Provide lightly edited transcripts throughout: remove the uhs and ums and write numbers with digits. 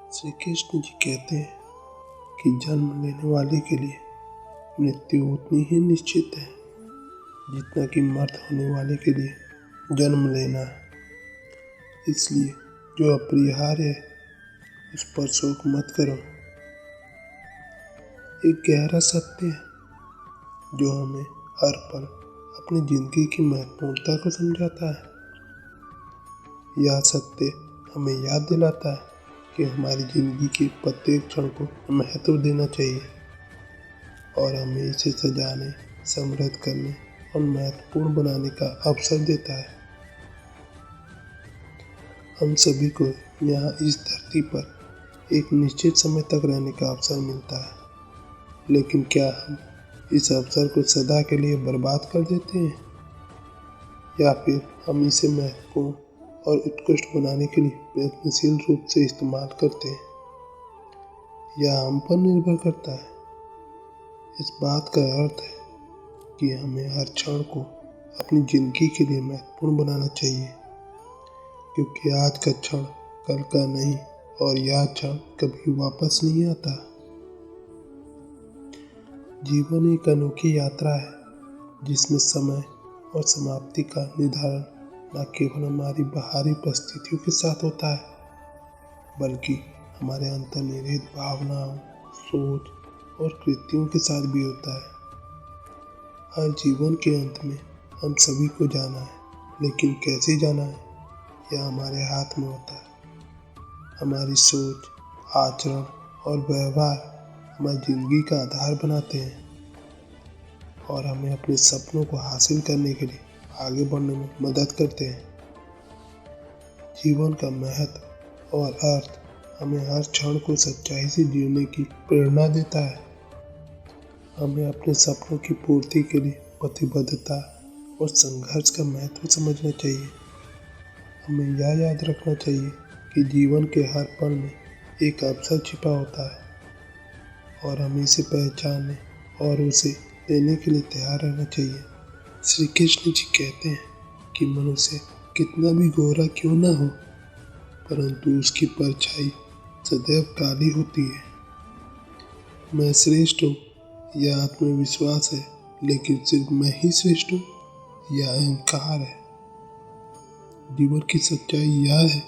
श्री कृष्ण जी कहते हैं कि जन्म लेने वाले के लिए मृत्यु उतनी ही निश्चित है जितना कि मर्द होने वाले के लिए जन्म लेना है। इसलिए जो अपरिहार्य है उस पर शोक मत करो। एक गहरा सत्य है जो हमें हर पल अपनी जिंदगी की महत्वपूर्णता को समझाता है। यह सत्य हमें याद दिलाता है कि हमारी जिंदगी के प्रत्येक क्षण को महत्व देना चाहिए और हमें इसे सजाने, समृद्ध करने और महत्वपूर्ण बनाने का अवसर देता है। हम सभी को यहाँ इस धरती पर एक निश्चित समय तक रहने का अवसर मिलता है, लेकिन क्या हम इस अवसर को सदा के लिए बर्बाद कर देते हैं या फिर हम इसे महत्वपूर्ण और उत्कृष्ट बनाने के लिए प्रयत्नशील रूप से इस्तेमाल करते हैं? यह हम पर निर्भर करता है। इस बात का अर्थ है कि हमें हर क्षण को अपनी जिंदगी के लिए महत्वपूर्ण बनाना चाहिए, क्योंकि आज का क्षण कल का नहीं और यह क्षण कभी वापस नहीं आता। जीवन एक अनोखी यात्रा है जिसमें समय और समाप्ति का निर्धारण न केवल हमारी बाहरी परिस्थितियों के साथ होता है, बल्कि हमारे अंतर्निहित भावनाओं, सोच और कृतियों के साथ भी होता है। हर जीवन के अंत में हम सभी को जाना है, लेकिन कैसे जाना है यह हमारे हाथ में होता है। हमारी सोच, आचरण और व्यवहार हमारी जिंदगी का आधार बनाते हैं और हमें अपने सपनों को हासिल करने के लिए आगे बढ़ने में मदद करते हैं। जीवन का महत्व और अर्थ हमें हर क्षण को सच्चाई से जीने की प्रेरणा देता है। हमें अपने सपनों की पूर्ति के लिए प्रतिबद्धता और संघर्ष का महत्व समझना चाहिए। हमें यह याद रखना चाहिए कि जीवन के हर पल में एक अवसर छिपा होता है और हमें इसे पहचानने और उसे लेने के लिए तैयार रहना चाहिए। श्री कृष्ण जी कहते हैं कि मनुष्य कितना भी गोरा क्यों न हो, परंतु उसकी परछाई सदैव काली होती है। मैं श्रेष्ठ हूँ यह आत्मविश्वास है, लेकिन सिर्फ मैं ही श्रेष्ठ हूँ यह अहंकार है। जीवन की सच्चाई यह है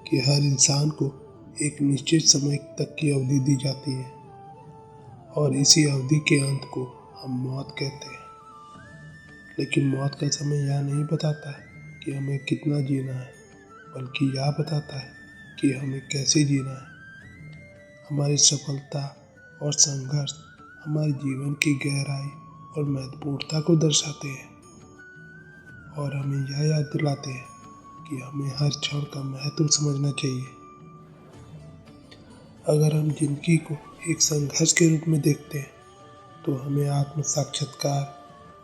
कि हर इंसान को एक निश्चित समय तक की अवधि दी जाती है और इसी अवधि के अंत को हम मौत कहते हैं। लेकिन मौत का समय यह नहीं बताता है कि हमें कितना जीना है, बल्कि यह बताता है कि हमें कैसे जीना है। हमारी सफलता और संघर्ष हमारे जीवन की गहराई और महत्वपूर्णता को दर्शाते हैं और हमें यह याद दिलाते हैं कि हमें हर क्षण का महत्व समझना चाहिए। अगर हम जिंदगी को एक संघर्ष के रूप में देखते हैं तो हमें आत्म साक्षात्कार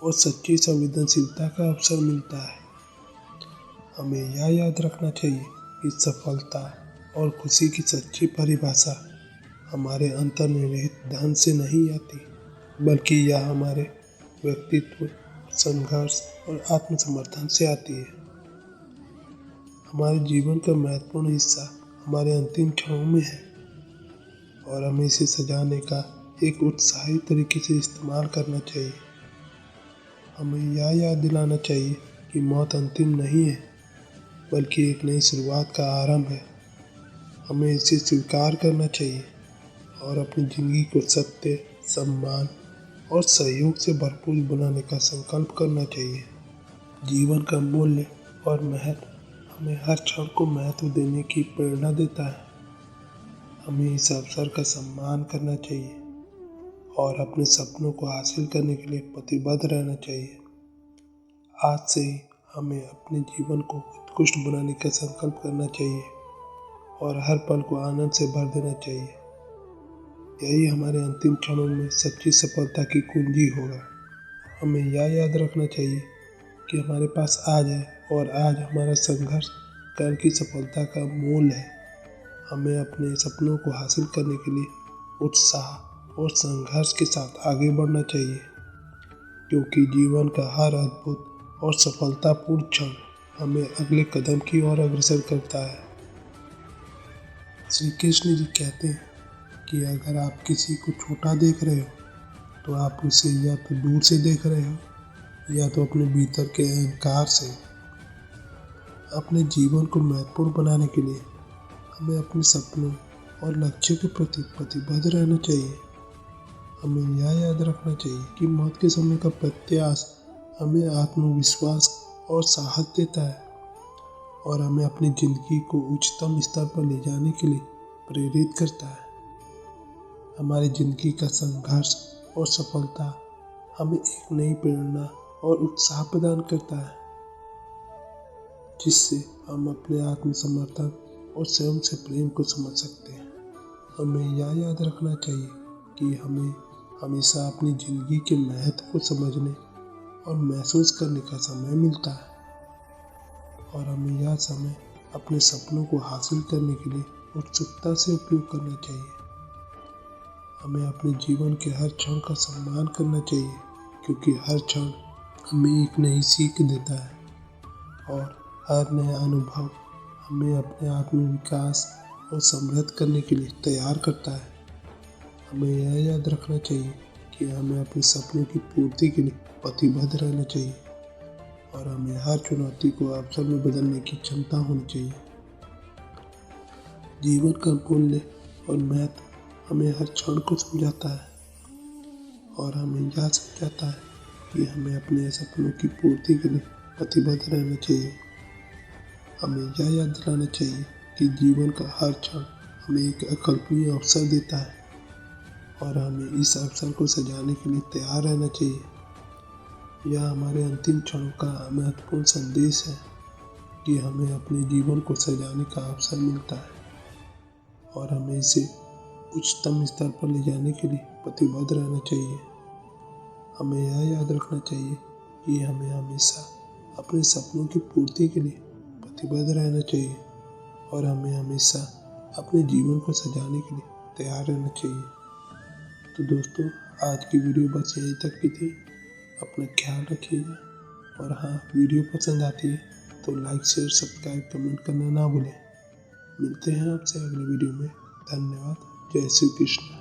और सच्ची संवेदनशीलता का अवसर मिलता है। हमें यह याद रखना चाहिए कि सफलता और खुशी की सच्ची परिभाषा हमारे अंतर्निहित धन से नहीं आती, बल्कि यह हमारे व्यक्तित्व, संघर्ष और आत्मसमर्थन से आती है। हमारे जीवन का महत्वपूर्ण हिस्सा हमारे अंतिम क्षणों में है और हमें इसे सजाने का एक उत्साही तरीके से इस्तेमाल करना चाहिए। हमें यह याद दिलाना चाहिए कि मौत अंतिम नहीं है, बल्कि एक नई शुरुआत का आरंभ है। हमें इसे स्वीकार करना चाहिए और अपनी जिंदगी को सत्य, सम्मान और सहयोग से भरपूर बनाने का संकल्प करना चाहिए। जीवन का मूल्य और महत्व हमें हर क्षण को महत्व देने की प्रेरणा देता है। हमें इस अवसर का सम्मान करना चाहिए और अपने सपनों को हासिल करने के लिए प्रतिबद्ध रहना चाहिए। आज से ही हमें अपने जीवन को उत्कृष्ट बनाने का संकल्प करना चाहिए और हर पल को आनंद से भर देना चाहिए। यही हमारे अंतिम क्षणों में सच्ची सफलता की कुंजी होगा। हमें यह याद रखना चाहिए कि हमारे पास आज है और आज हमारा संघर्ष कल की सफलता का मूल है। हमें अपने सपनों को हासिल करने के लिए उत्साह और संघर्ष के साथ आगे बढ़ना चाहिए, क्योंकि जीवन का हर अद्भुत और सफलतापूर्ण क्षण हमें अगले कदम की ओर अग्रसर करता है। श्री कृष्ण जी कहते हैं कि अगर आप किसी को छोटा देख रहे हो तो आप उसे या तो दूर से देख रहे हो या तो अपने भीतर के अहंकार से। अपने जीवन को महत्वपूर्ण बनाने के लिए हमें अपने सपनों और लक्ष्यों के प्रति प्रतिबद्ध रहना चाहिए। हमें यह याद रखना चाहिए कि मौत के समय का प्रत्याश हमें आत्मविश्वास और साहस देता है और हमें अपनी ज़िंदगी को उच्चतम स्तर पर ले जाने के लिए प्रेरित करता है। हमारी ज़िंदगी का संघर्ष और सफलता हमें एक नई प्रेरणा और उत्साह प्रदान करता है, जिससे हम अपने आत्मसमर्थन और स्वयं से प्रेम को समझ सकते हैं। हमें यह याद रखना चाहिए कि हमें हमेशा अपनी ज़िंदगी के महत्व को समझने और महसूस करने का समय मिलता है और हमें यह समय अपने सपनों को हासिल करने के लिए उत्सुकता से उपयोग करना चाहिए। हमें अपने जीवन के हर क्षण का सम्मान करना चाहिए, क्योंकि हर क्षण हमें एक नई सीख देता है और हर नया अनुभव हमें अपने आत्मविकास और समृद्ध करने के लिए तैयार करता है। हमें यह याद रखना चाहिए कि हमें अपने सपनों की पूर्ति के लिए प्रतिबद्ध रहना चाहिए और हमें हर चुनौती को अवसर में बदलने की क्षमता होनी चाहिए। जीवन का मूल्य और महत्व हमें हर क्षण को समझाता है और हमें यह समझाता है कि हमें अपने सपनों की पूर्ति के लिए प्रतिबद्ध रहना चाहिए। हमें यह याद दिलाना चाहिए कि जीवन का हर क्षण हमें एक अकल्पनीय अवसर देता है और हमें इस अवसर को सजाने के लिए तैयार रहना चाहिए। यह हमारे अंतिम क्षणों का महत्वपूर्ण संदेश है कि हमें अपने जीवन को सजाने का अवसर मिलता है और हमें इसे उच्चतम स्तर पर ले जाने के लिए प्रतिबद्ध रहना चाहिए। हमें यह याद रखना चाहिए कि हमें हमेशा अपने सपनों की पूर्ति के लिए प्रतिबद्ध रहना चाहिए और हमें हमेशा अपने जीवन को सजाने के लिए तैयार रहना चाहिए। तो दोस्तों, आज की वीडियो बस यहीं तक की थी। अपना ख्याल रखिएगा और हाँ, वीडियो पसंद आती है तो लाइक, शेयर, सब्सक्राइब, कमेंट करना ना भूलें। मिलते हैं आपसे अगली वीडियो में। धन्यवाद। जय श्री कृष्ण।